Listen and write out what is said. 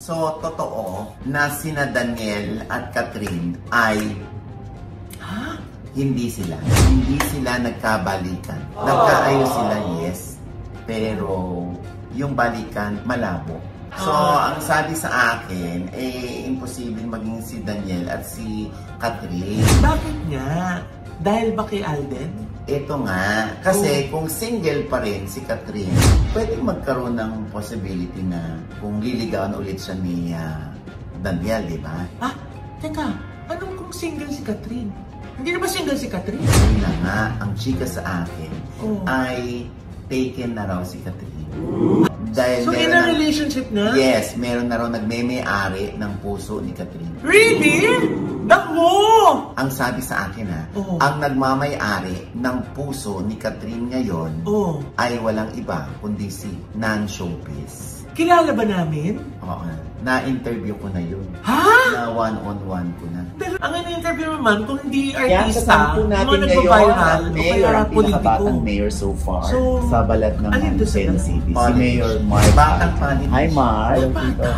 So, totoo na sina Daniel at Catherine ay hindi sila nagkabalikan. Nagkaayos sila, yes, pero yung balikan malabo. So, ang sabi sa akin, imposible maging si Daniel at si Catherine. Bakit nga? Dahil ba kay Alden? Ito nga, kasi kung single pa rin si Catherine, pwedeng magkaroon ng possibility na kung liligawan ulit siya ni Daniel, di ba? Teka, anong kung single si Catherine? Hindi na ba single si Catherine? Yun na nga, ang chika sa akin ay taken na raw si Catherine. Dahil so in a relationship na? Yes, meron na raw nagme-may-ari ng puso ni Catherine. Really? Naku! Ang sabi sa akin ang nagmamay-ari ng puso ni Catherine ngayon ay walang iba kundi si Nan Showbiz. Kilala ba namin? Oo. Na-interview ko na yun. Na one-on-one ko na. Pero ang in-interview naman, kung hindi artista, natin mga nagpa-viral o kaya politiko. Mayor so far So, sa balat ng alin doon City. Si Politician. Mayor Mark. Batang politician. Hi, Mark. Bata?